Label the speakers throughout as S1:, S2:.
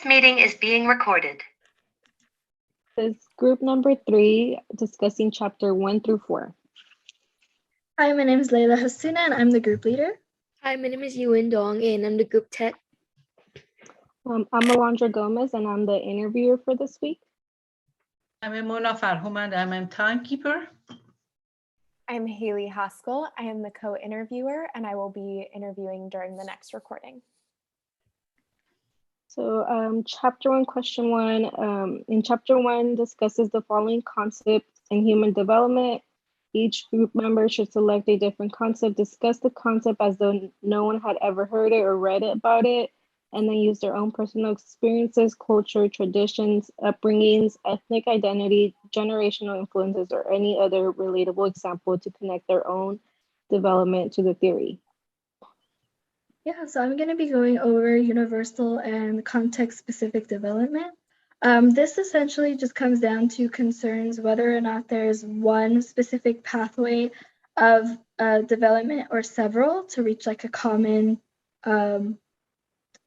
S1: This meeting is being recorded.
S2: This is group number 3, discussing chapter 1 through 4.
S3: Hi, my name is Leila Hasuna and I'm the group leader.
S4: Hi, my name is Yuen Dong and I'm the group tech.
S2: I'm Alondra Gomez and I'm the interviewer for this week.
S5: I'm Emona Farhumand. I'm a timekeeper.
S6: I'm Haley Haskell. I am the co-interviewer and I will be interviewing during the next recording.
S2: So chapter 1, question 1. In chapter 1 discusses the following concepts in human development. Each group member should select a different concept, discuss the concept as though no one had ever heard it or read about it, and then use their own personal experiences, culture, traditions, upbringings, ethnic identity, generational influences, or any other relatable example to connect their own development to the theory.
S3: Yeah, so I'm going to be going over universal and context-specific development. This essentially just comes down to concerns whether or not there's one specific pathway of development or several to reach like a common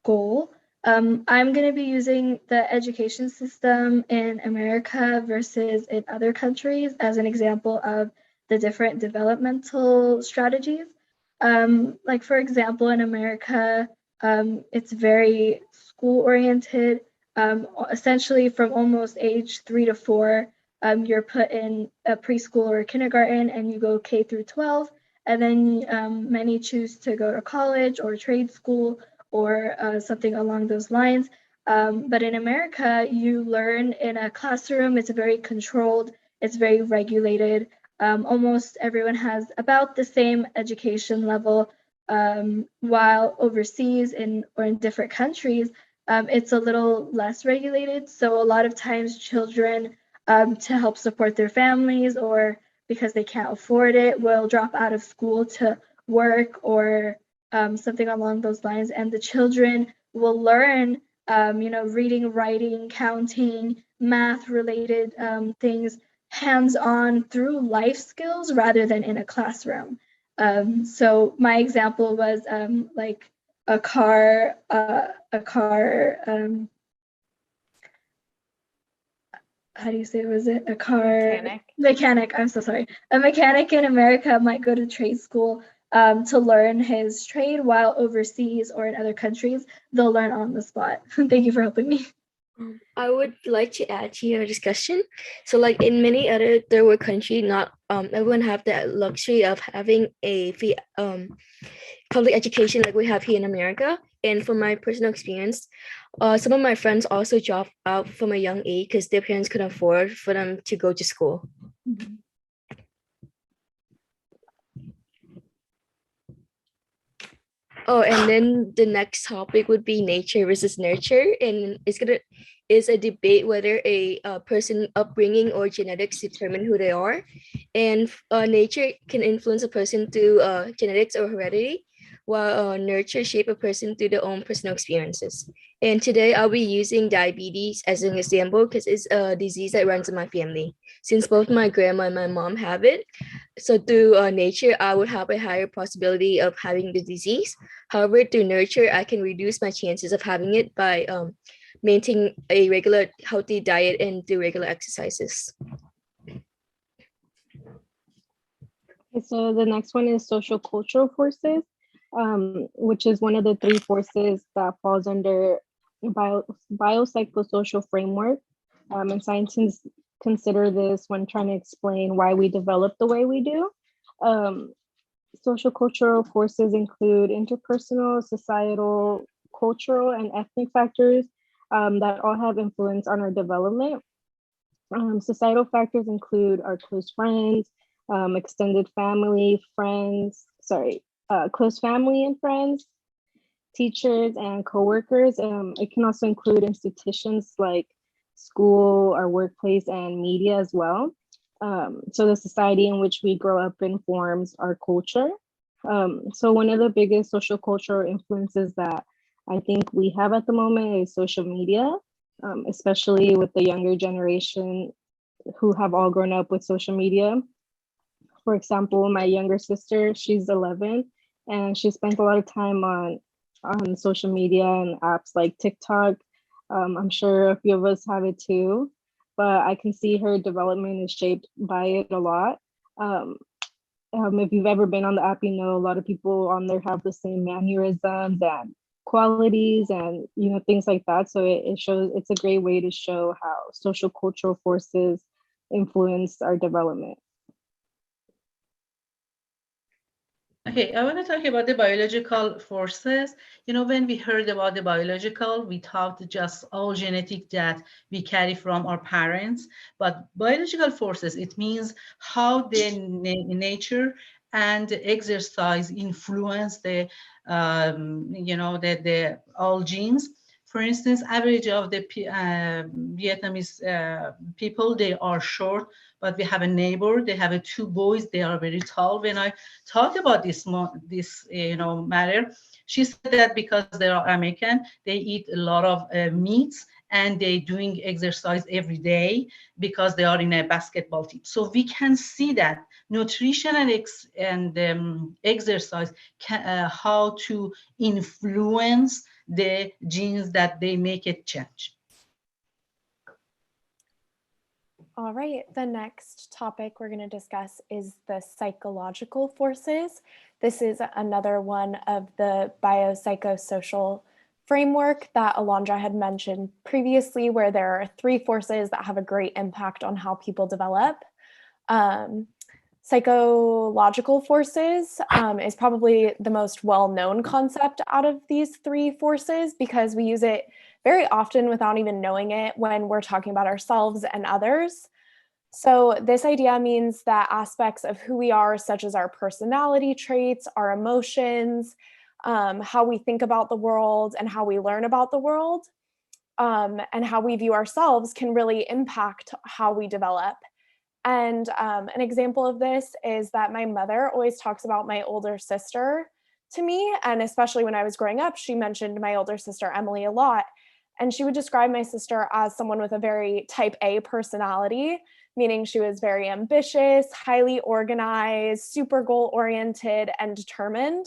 S3: goal. I'm going to be using the education system in America versus in other countries as an example of the different developmental strategies. Like for example, in America, it's very school-oriented. Essentially from almost age 3 to 4, you're put in a preschool or a kindergarten and you go K through 12. And then many choose to go to college or trade school or something along those lines. But in America, you learn in a classroom. It's very controlled. It's very regulated. Almost everyone has about the same education level, while overseas or in different countries, it's a little less regulated. So a lot of times children, to help support their families or because they can't afford it, will drop out of school to work or something along those lines. And the children will learn, reading, writing, counting, math-related things hands-on through life skills rather than in a classroom. So my example was like a car, how do you say, was it a car? Mechanic, I'm so sorry. A mechanic in America might go to trade school to learn his trade, while overseas or in other countries, they'll learn on the spot. Thank you for helping me.
S4: I would like to add to your discussion. So like in many other third world countries, not everyone have the luxury of having a free public education like we have here in America. And from my personal experience, some of my friends also dropped out from a young age because their parents couldn't afford for them to go to school.
S3: Mm-hmm.
S4: Oh, and then the next topic would be nature versus nurture, and it's a debate whether a person upbringing or genetics determine who they are, and nature can influence a person through genetics or heredity, while nurture shape a person through their own personal experiences. And today I'll be using diabetes as an example because it's a disease that runs in my family. Since both my grandma and my mom have it, so through nature, I would have a higher possibility of having the disease. However, through nurture, I can reduce my chances of having it by maintaining a regular healthy diet and do regular exercises.
S2: Okay, so the next one is social cultural forces, which is one of the 3 forces that falls under biopsychosocial framework. And scientists consider this when trying to explain why we develop the way we do. Social cultural forces include interpersonal, societal, cultural, and ethnic factors that all have influence on our development. Societal factors include our close friends, extended family, close family and friends, teachers and coworkers. It can also include institutions like school, our workplace, and media as well. So the society in which we grow up informs our culture. So one of the biggest social cultural influences that I think we have at the moment is social media, especially with the younger generation who have all grown up with social media. For example, my younger sister, she's 11, and she spends a lot of time on social media and apps like TikTok. I'm sure a few of us have it too, but I can see her development is shaped by it a lot. Um, if you've ever been on the app, you know a lot of people on there have the same mannerisms and qualities and things like that. So it shows, it's a great way to show how social cultural forces influence our development.
S5: Okay, I want to talk about the biological forces. When we heard about the biological, we thought just all genetic that we carry from our parents, but biological forces, it means how the nature and exercise influence the, the all genes. For instance, average of the Vietnamese people, they are short, but we have a neighbor, they have 2 boys, they are very tall. When I talk about this matter, she said that because they are American, they eat a lot of meats and they doing exercise every day because they are in a basketball team. So we can see that nutrition and exercise can, how to influence the genes that they make it change.
S6: All right, the next topic we're going to discuss is the psychological forces. This is another one of the biopsychosocial framework that Alondra had mentioned previously, where there are 3 forces that have a great impact on how people develop. Psychological forces is probably the most well-known concept out of these 3 forces because we use it very often without even knowing it when we're talking about ourselves and others. So this idea means that aspects of who we are, such as our personality traits, our emotions, how we think about the world and how we learn about the world, and how we view ourselves can really impact how we develop. And an example of this is that my mother always talks about my older sister to me. And especially when I was growing up, she mentioned my older sister, Emily, a lot. And she would describe my sister as someone with a very type A personality, meaning she was very ambitious, highly organized, super goal-oriented, and determined.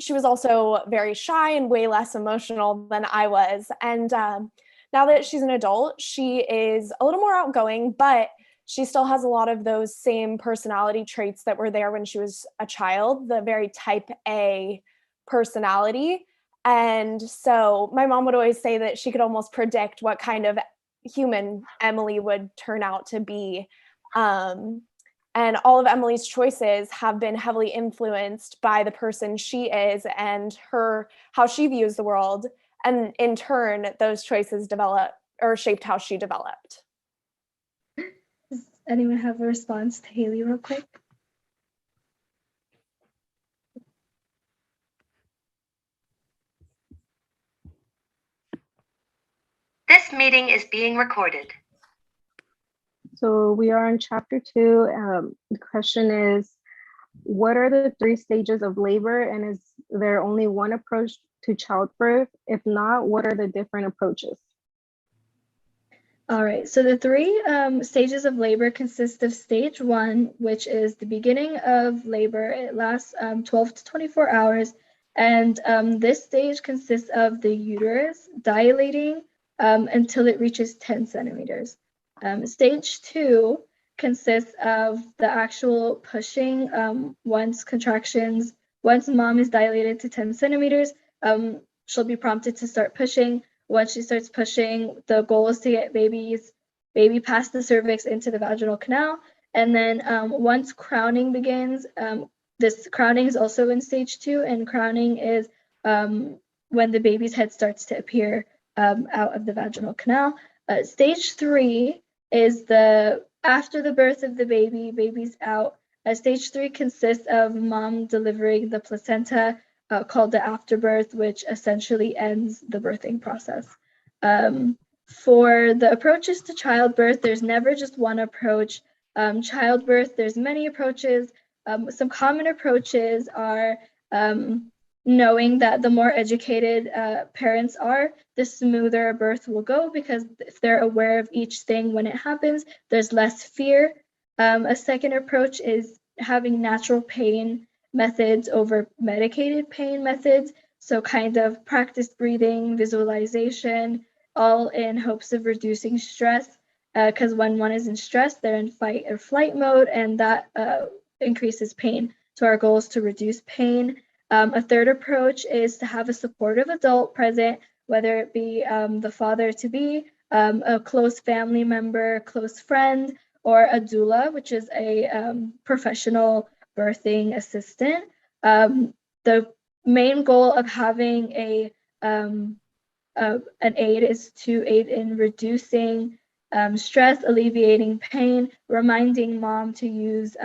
S6: She was also very shy and way less emotional than I was. And now that she's an adult, she is a little more outgoing, but she still has a lot of those same personality traits that were there when she was a child, the very type A personality. And so my mom would always say that she could almost predict what kind of human Emily would turn out to be. And all of Emily's choices have been heavily influenced by the person she is and how she views the world. And in turn, those choices developed or shaped how she developed.
S3: Does anyone have a response to Haley real quick?
S1: This meeting is being recorded.
S2: So we are in chapter 2. The question is, what are the 3 stages of labor, and is there only one approach to childbirth? If not, what are the different approaches?
S3: All right, so the 3 stages of labor consist of stage 1, which is the beginning of labor. It lasts 12 to 24 hours. And this stage consists of the uterus dilating until it reaches 10 centimeters. Stage 2 consists of the actual pushing. Once mom is dilated to 10 centimeters, she'll be prompted to start pushing. Once she starts pushing, the goal is to get baby past the cervix into the vaginal canal. And then once crowning begins, this crowning is also in stage 2, and crowning is when the baby's head starts to appear out of the vaginal canal. Stage 3 is after the birth of the baby's out. Stage 3 consists of mom delivering the placenta, called the afterbirth, which essentially ends the birthing process. For the approaches to childbirth, there's never just one approach. Childbirth, there's many approaches. Some common approaches are knowing that the more educated parents are, the smoother a birth will go, because if they're aware of each thing when it happens, there's less fear. A second approach is having natural pain methods over medicated pain methods. So kind of practice breathing, visualization, all in hopes of reducing stress. Because when one is in stress, they're in fight or flight mode, and that increases pain. So our goal is to reduce pain. A third approach is to have a supportive adult present, whether it be the father-to-be, a close family member, close friend, or a doula, which is a professional birthing assistant. The main goal of having an aid is to aid in reducing stress, alleviating pain, reminding mom to use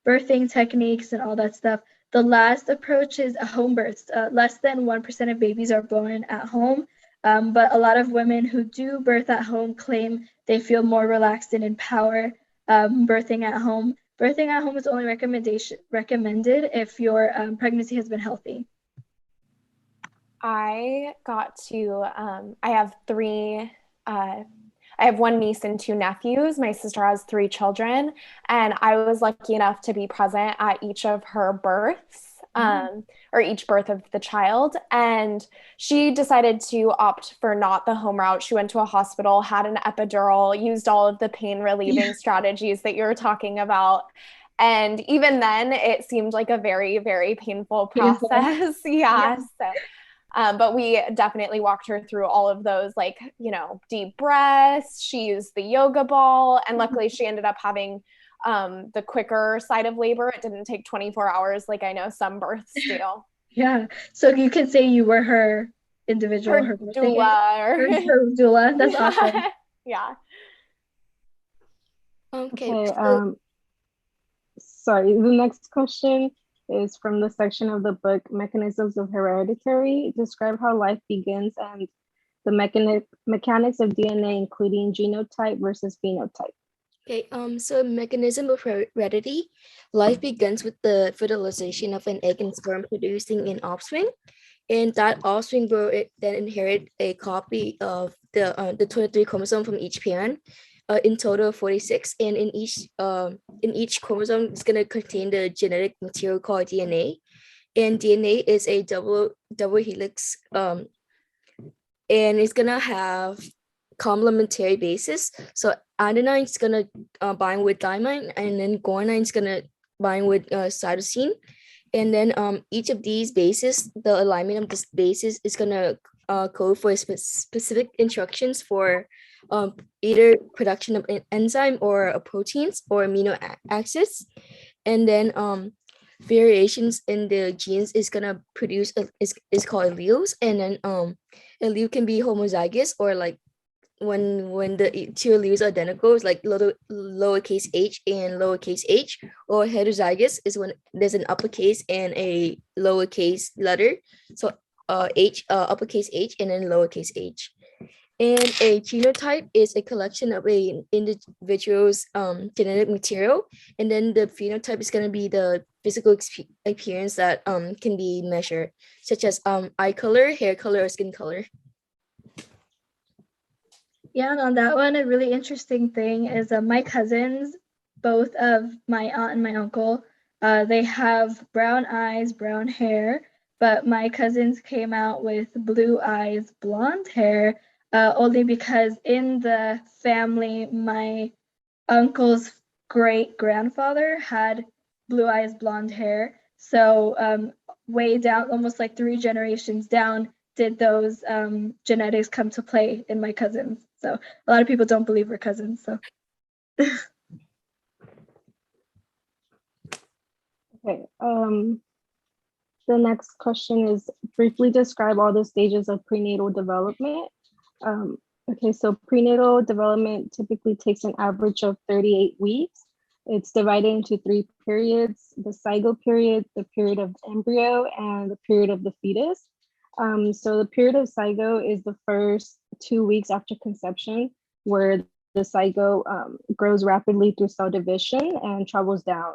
S3: birthing techniques and all that stuff. The last approach is a home birth. Less than 1% of babies are born at home, but a lot of women who do birth at home claim they feel more relaxed and empowered birthing at home. Birthing at home is only recommended if your pregnancy has been healthy.
S6: I have one niece and two nephews. My sister has three children, and I was lucky enough to be present at each of her births, or each birth of the child. And she decided to opt for not the home route. She went to a hospital, had an epidural, used all of the pain relieving strategies that you're talking about. And even then, it seemed like a very, very painful process. Yeah. So, but we definitely walked her through all of those, like, deep breaths. She used the yoga ball, and luckily she ended up having the quicker side of labor. It didn't take 24 hours like I know some births do.
S3: Yeah. So you could say you were her individual, her
S6: doula.
S3: Her doula. That's awesome.
S6: Yeah.
S2: Okay. Sorry. The next question is from the section of the book, Mechanisms of Hereditary. Describe how life begins and the mechanics of DNA, including genotype versus phenotype.
S4: Okay, so mechanism of heredity. Life begins with the fertilization of an egg and sperm producing an offspring, and that offspring will then inherit a copy of the 23 chromosome from each parent. In total 46, and in each chromosome is going to contain the genetic material called DNA, and DNA is a double helix, and it's going to have complementary bases. So adenine is going to bind with thymine, and then guanine is going to bind with cytosine, and then each of these bases, the alignment of this bases is going to code for specific instructions for either production of an enzyme or proteins or amino acids, and then variations in the genes is gonna produce is called alleles, and then allele can be homozygous, or like when the two alleles are identical, it's like lowercase h and lowercase h, or heterozygous is when there's an uppercase and a lowercase letter, so uppercase h and then lowercase h. And a genotype is a collection of an individual's genetic material, and then the phenotype is going to be the physical appearance that can be measured, such as eye color, hair color, or skin color.
S3: Yeah, and on that one, a really interesting thing is my cousins, both of my aunt and my uncle, they have brown eyes, brown hair, but my cousins came out with blue eyes, blonde hair, only because in the family, my uncle's great-grandfather had blue eyes, blonde hair. So way down, almost like 3 generations down, did those genetics come to play in my cousins. So a lot of people don't believe we're cousins. So.
S2: Okay. The next question is briefly describe all the stages of prenatal development. Okay, so prenatal development typically takes an average of 38 weeks. It's divided into 3 periods: the zygote period, the period of embryo, and the period of the fetus. So the period of zygote is the first 2 weeks after conception, where the zygote grows rapidly through cell division and travels down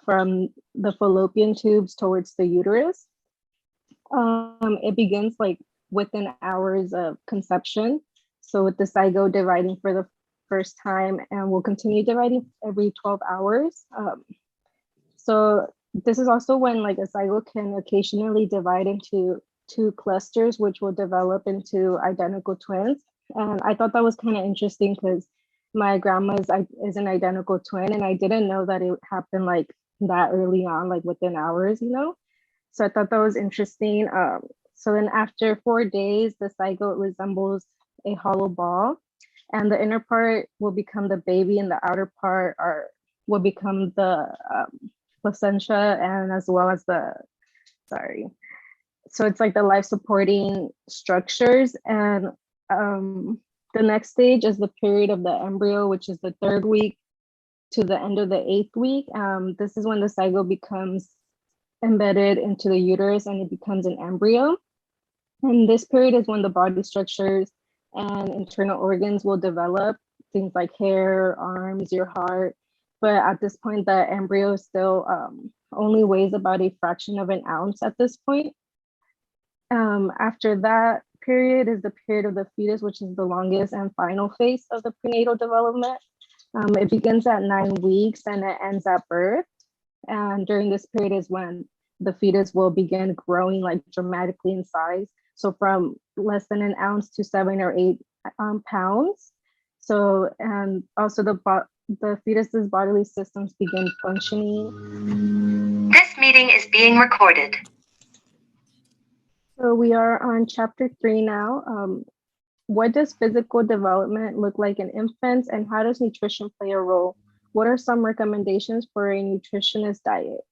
S2: from the fallopian tubes towards the uterus. It begins like within hours of conception. So with the zygote dividing for the first time, and will continue dividing every 12 hours. So this is also when like a zygote can occasionally divide into two clusters, which will develop into identical twins. And I thought that was kind of interesting because my grandma is an identical twin, and I didn't know that it happened like that early on, like within hours, you know? So I thought that was interesting. So then after 4 days, the zygote resembles a hollow ball, and the inner part will become the baby, and the outer part will become the placenta, and as well as so it's like the life supporting structures. And the next stage is the period of the embryo, which is the 3rd week to the end of the 8th week. This is when the zygote becomes embedded into the uterus and it becomes an embryo. And this period is when the body structures and internal organs will develop, things like hair, arms, your heart. But at this point, the embryo still only weighs about a fraction of an ounce at this point. After that period is the period of the fetus, which is the longest and final phase of the prenatal development. It begins at 9 weeks and it ends at birth. And during this period is when the fetus will begin growing like dramatically in size. So from less than an ounce to 7 or 8 pounds. So, and also the fetus's bodily systems begin functioning.
S1: This meeting is being recorded.
S2: So we are on chapter 3 now. What does physical development look like in infants, and how does nutrition play a role? What are some recommendations for a nutritionist diet?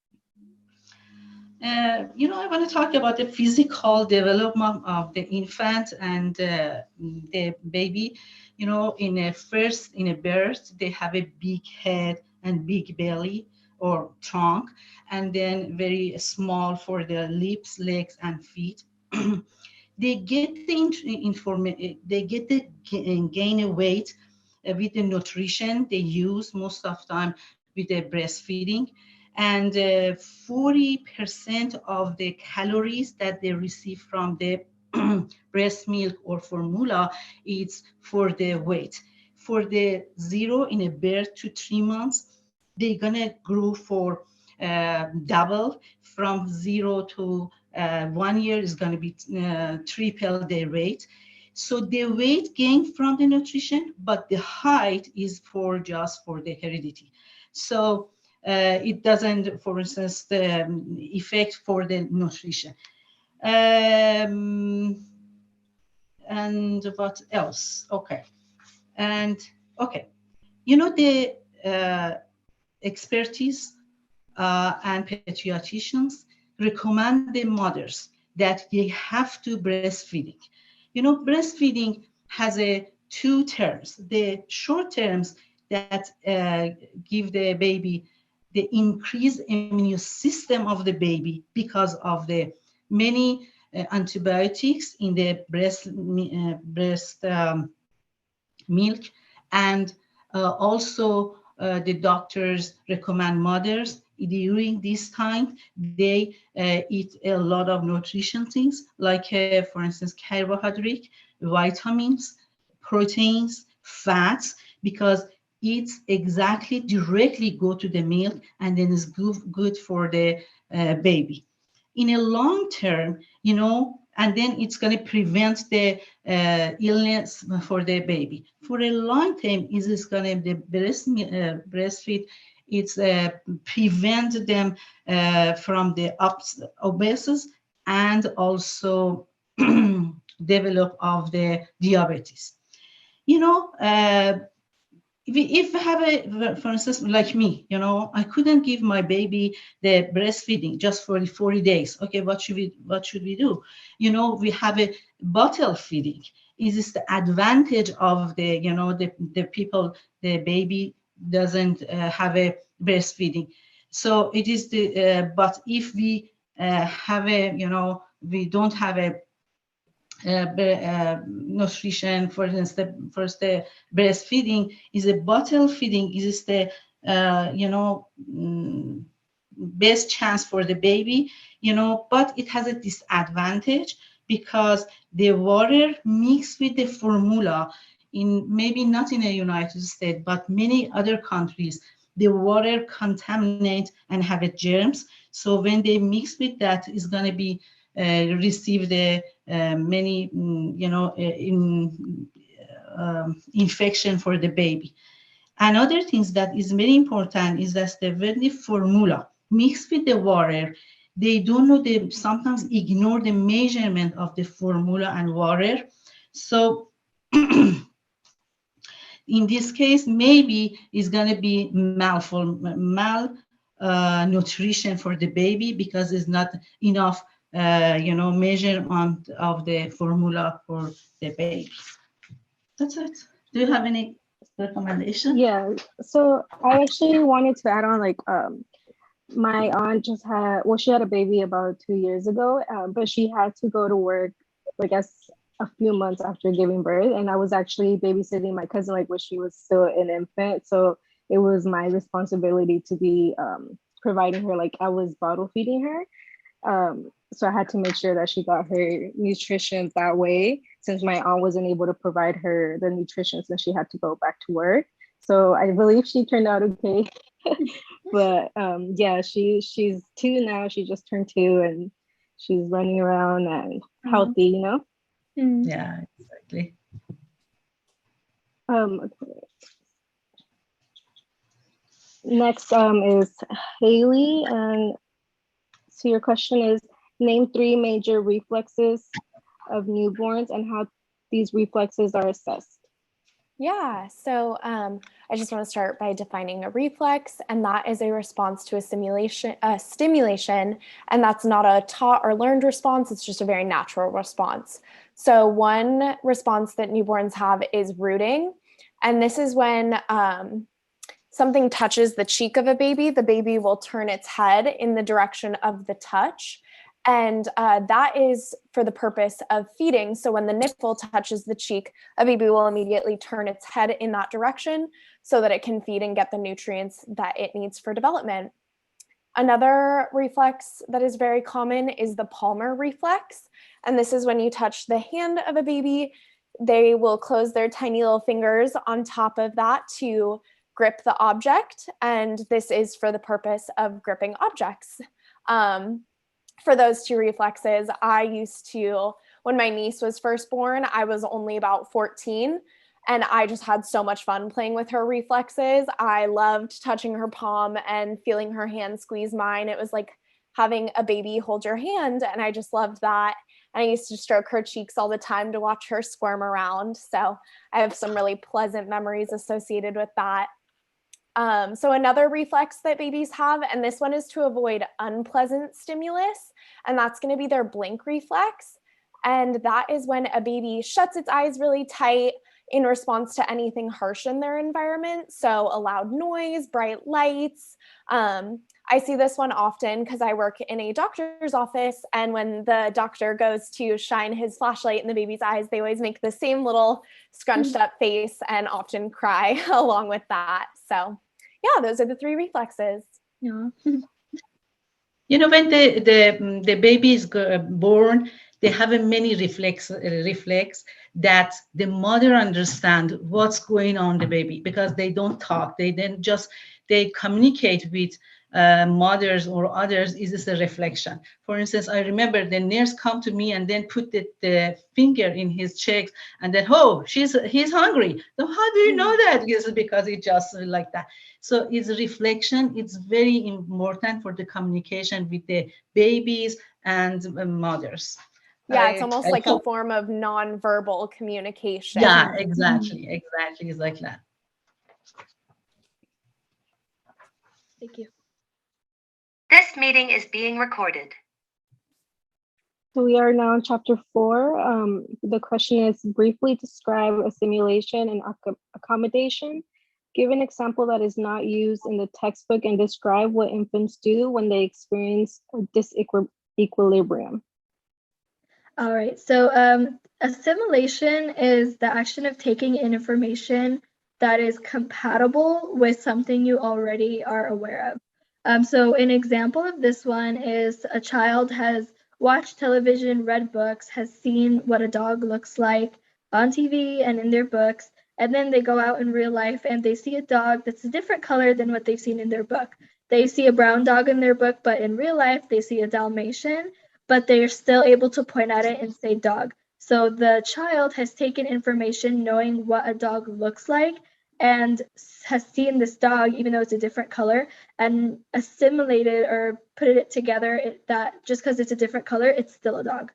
S5: I want to talk about the physical development of the infant and the baby. In a birth, they have a big head and big belly or trunk, and then very small for the lips, legs, and feet. They get the gain a weight with the nutrition they use most of the time with the breastfeeding. And 40% of the calories that they receive from the breast milk or formula is for the weight. For the 0 in a birth to 3 months, they're gonna grow for double. From 0 to 1 year is gonna be triple their weight. So the weight gain from the nutrition, but the height is just for the heredity. So it doesn't, for instance, the effect for the nutrition. And what else? Okay. The expertise and pediatricians recommend the mothers that they have to breastfeeding. Breastfeeding has 2 terms. The short terms that give the baby the increased immune system of the baby because of the many antibiotics in the breast milk, and also the doctors recommend mothers during this time they eat a lot of nutrition things like for instance carbohydrate, vitamins, proteins, fats, because it's exactly directly go to the milk and then is good for the baby. In a long term, and then it's going to prevent the illness for the baby. For a long time, is going to the breastfeed. It's prevent them from the obesity and also develop of the diabetes. If we have for instance, like me, I couldn't give my baby the breastfeeding just for the 40 days. Okay, what should we do? We have a bottle feeding. Is this the advantage of the, the people, the baby doesn't have a breastfeeding. So it is the, but if we have we don't have a nutrition, for instance, the breastfeeding is a bottle feeding is the best chance for the baby, but it has a disadvantage because the water mixed with the formula in maybe not in the United States, but many other countries, the water contaminate and have germs. So when they mix with that, it's going to be receive the many, infection for the baby. Another thing that is very important is that when the formula mixed with the water, they don't know, they sometimes ignore the measurement of the formula and water. So in this case, maybe it's going to be malnutrition for the baby because it's not enough, measurement of the formula for the baby. That's it. Do you have any recommendation?
S2: Yeah, so I actually wanted to add on, like, my aunt just had, well, she had a baby about 2 years ago, but she had to go to work, like, as a few months after giving birth, and I was actually babysitting my cousin, like, when she was still an infant, so it was my responsibility to be providing her, like, I was bottle feeding her. So I had to make sure that she got her nutrition that way, since my aunt wasn't able to provide her the nutrition since she had to go back to work. So I believe she turned out okay. But yeah, she's 2 now. She just turned 2 and she's running around and healthy, you know?
S5: Yeah, exactly.
S2: Okay. Next is Haley, and so your question is, name 3 major reflexes of newborns and how these reflexes are assessed.
S6: Yeah, so I just want to start by defining a reflex, and that is a response to a stimulation, and that's not a taught or learned response, it's just a very natural response. So one response that newborns have is rooting, and this is when something touches the cheek of a baby, the baby will turn its head in the direction of the touch. And that is for the purpose of feeding. So when the nipple touches the cheek, a baby will immediately turn its head in that direction so that it can feed and get the nutrients that it needs for development. Another reflex that is very common is the palmar reflex. And this is when you touch the hand of a baby, they will close their tiny little fingers on top of that to grip the object. And this is for the purpose of gripping objects. For those 2 reflexes, I used to, when my niece was first born, I was only about 14, and I just had so much fun playing with her reflexes. I loved touching her palm and feeling her hand squeeze mine. It was like having a baby hold your hand, and I just loved that. And I used to stroke her cheeks all the time to watch her squirm around. So I have some really pleasant memories associated with that. So another reflex that babies have, and this one is to avoid unpleasant stimulus, and that's going to be their blink reflex. And that is when a baby shuts its eyes really tight in response to anything harsh in their environment. So a loud noise, bright lights. I see this one often because I work in a doctor's office, and when the doctor goes to shine his flashlight in the baby's eyes, they always make the same little scrunched up face and often cry along with that. So yeah, those are the 3 reflexes.
S3: Yeah.
S5: When the baby is born, they have a many reflex that the mother understand what's going on the baby, because they don't talk. They communicate with mothers or others. Is this a reflection? For instance, I remember the nurse come to me and then put the finger in his cheeks and then, oh, he's hungry. So how do you know that? Yes, because it just like that. So it's a reflection. It's very important for the communication with the babies and mothers.
S6: Yeah, it's almost like a form of nonverbal communication.
S5: Yeah, exactly. It's like that.
S3: Thank you.
S1: This meeting is being recorded.
S2: So we are now in chapter 4. The question is, briefly describe a simulation and accommodation. Give an example that is not used in the textbook and describe what infants do when they experience a disequilibrium.
S3: All right, so assimilation is the action of taking in information that is compatible with something you already are aware of. So an example of this one is a child has watched television, read books, has seen what a dog looks like on TV and in their books, and then they go out in real life and they see a dog that's a different color than what they've seen in their book. They see a brown dog in their book, but in real life they see a Dalmatian. but they're still able to point at it and say dog. So the child has taken information knowing what a dog looks like and has seen this dog, even though it's a different color, and assimilated or put it together that just because it's a different color, it's still a dog.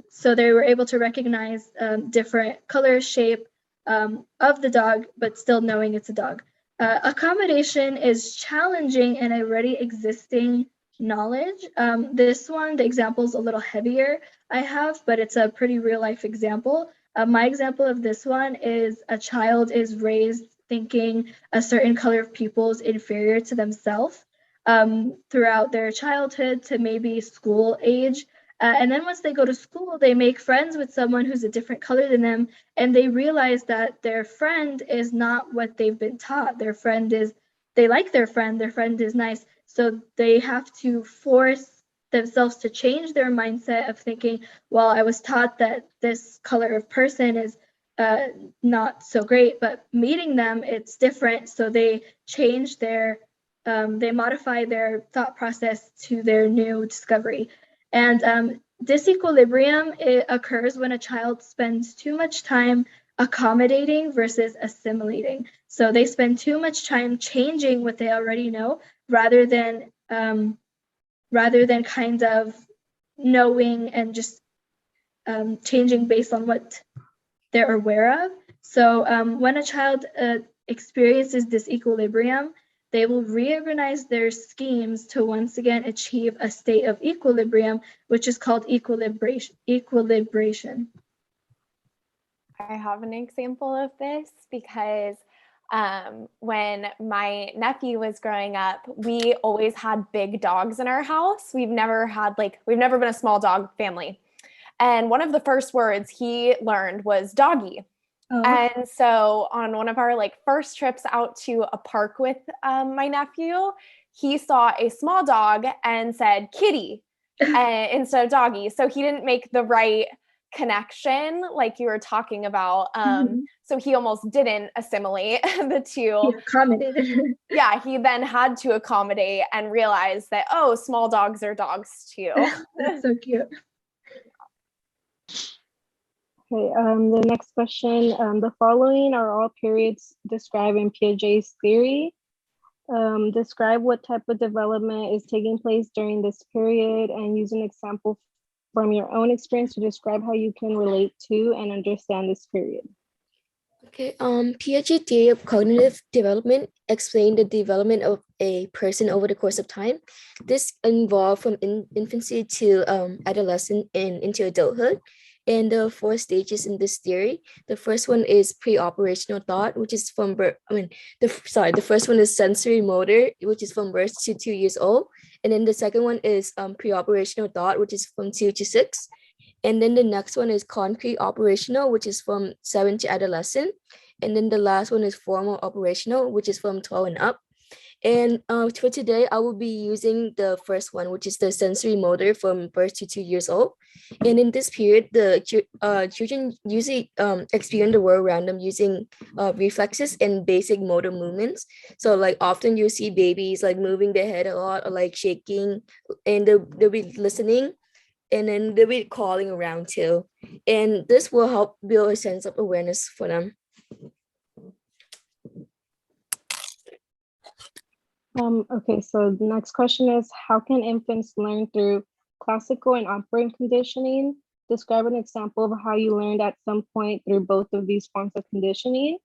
S3: So they were able to recognize different color, shape of the dog, but still knowing it's a dog. Accommodation is challenging in already existing knowledge. This one, the example is a little heavier I have, but it's a pretty real life example. My example of this one is a child is raised thinking a certain color of pupil is inferior to themselves throughout their childhood to maybe school age. And then once they go to school, they make friends with someone who's a different color than them, and they realize that their friend is not what they've been taught. Their friend is, they like their friend is nice. So they have to force themselves to change their mindset of thinking, well, I was taught that this color of person is not so great, but meeting them, it's different. So they change their, they modify their thought process to their new discovery. And disequilibrium, it occurs when a child spends too much time accommodating versus assimilating. So they spend too much time changing what they already know rather than kind of knowing and just changing based on what they're aware of. So when a child experiences disequilibrium, they will reorganize their schemes to once again achieve a state of equilibrium, which is called equilibration.
S6: I have an example of this because when my nephew was growing up, we always had big dogs in our house. We've never been a small dog family. And one of the first words he learned was doggy.
S3: Oh.
S6: And so on one of our first trips out to a park with my nephew, he saw a small dog and said kitty instead of doggy. So he didn't make the right connection like you were talking about. So he almost didn't assimilate the two.
S3: He accommodated.
S6: Yeah, he then had to accommodate and realize that, oh, small dogs are dogs too.
S3: That's so cute.
S2: Okay, the next question. The following are all periods described in Piaget's theory. Describe what type of development is taking place during this period and use an example from your own experience to describe how you can relate to and understand this period.
S4: Okay, Piaget theory of cognitive development explained the development of a person over the course of time. This involved from infancy to adolescence and into adulthood. And the 4 stages in this theory. The first one is pre-operational thought, which is from birth. The first one is sensory motor, which is from birth to 2 years old. And then the second one is pre-operational thought, which is from 2 to 6. And then the next one is concrete operational, which is from 7 to adolescent. And then the last one is formal operational, which is from 12 and up. And for today, I will be using the first one, which is the sensory motor from birth to 2 years old. And in this period, the children usually experience the world around them using reflexes and basic motor movements. So often you see babies moving their head a lot or shaking, and they'll be listening, and then they'll be calling around too. And this will help build a sense of awareness for them.
S2: Okay, so the next question is, how can infants learn through classical and operant conditioning? Describe an example of how you learned at some point through both of these forms of conditioning.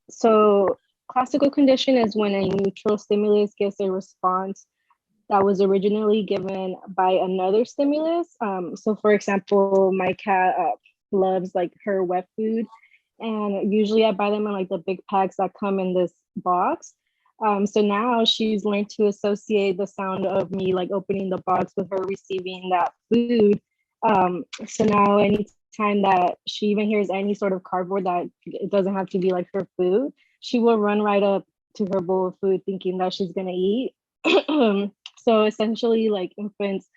S2: So classical condition is when a neutral stimulus gives a response that was originally given by another stimulus. So for example, my cat loves her wet food, and usually I buy them in the big packs that come in this box. So now she's learned to associate the sound of me opening the box with her receiving that food. So now anytime that she even hears any sort of cardboard that it doesn't have to be her food, she will run right up to her bowl of food thinking that she's gonna eat. So essentially infants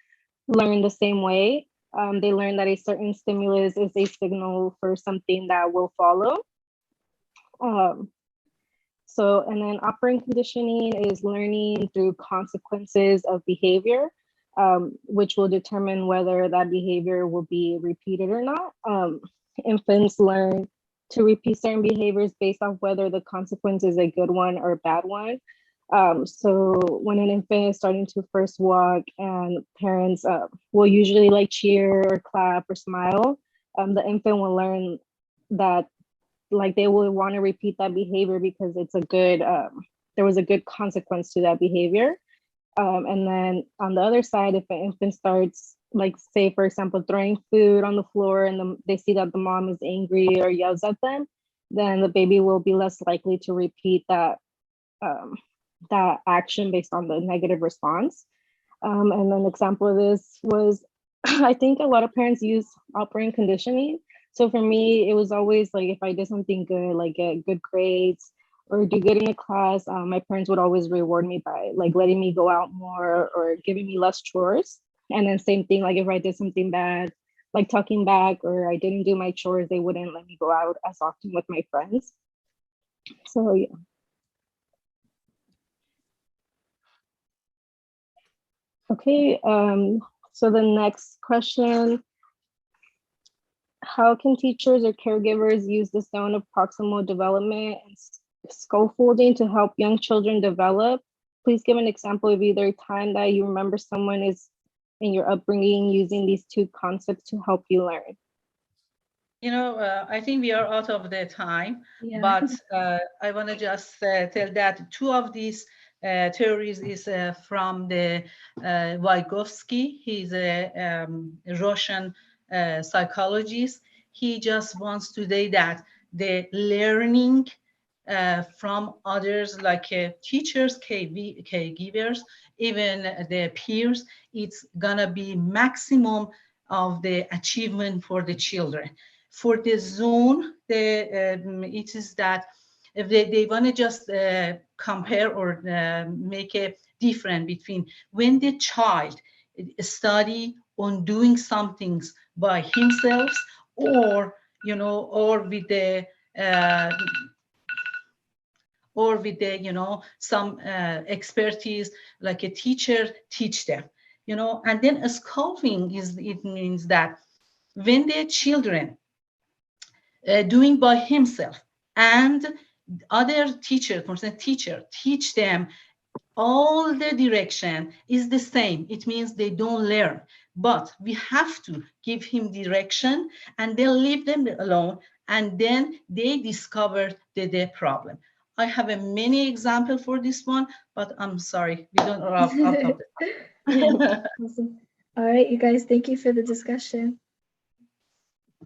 S2: learn the same way. They learn that a certain stimulus is a signal for something that will follow. And then operant conditioning is learning through consequences of behavior. which will determine whether that behavior will be repeated or not. Infants learn to repeat certain behaviors based on whether the consequence is a good one or a bad one. So when an infant is starting to first walk and parents will usually like cheer or clap or smile, the infant will learn that like they will want to repeat that behavior because it's a good, there was a good consequence to that behavior. And then on the other side, if an infant starts, like say, for example, throwing food on the floor and they see that the mom is angry or yells at them, then the baby will be less likely to repeat that, that action based on the negative response. And an example of this was, I think a lot of parents use operant conditioning. So for me, it was always like if I did something good, like get good grades or do good in a class, my parents would always reward me by like letting me go out more or giving me less chores. And then same thing, like if I did something bad, like talking back or I didn't do my chores, they wouldn't let me go out as often with my friends. So yeah. Okay, so the next question, how can teachers or caregivers use the zone of proximal development and scaffolding to help young children develop? Please give an example of either time that you remember someone is in your upbringing using these two concepts to help you learn.
S5: You know, I think we are out of the time,
S3: Yeah.
S5: but I want to just tell that two of these theories is from the Vygotsky. He's a Russian psychologist. He just wants to say that the learning from others like teachers, caregivers, even the peers, it's gonna be maximum of the achievement for the children. For the zone, it is that if they want to just compare or make a difference between when the child study on doing some things by himself or, you know, or with the you know, some expertise like a teacher teach them, you know. And then scaffolding it means that when the children doing by himself and other teacher, for instance, teacher teach them, all the direction is the same. It means they don't learn, but we have to give him direction and then leave them alone, and then they discover the problem. I have a many example for this one, but I'm sorry, we don't out of the
S3: Awesome. All right, you guys, thank you for the discussion.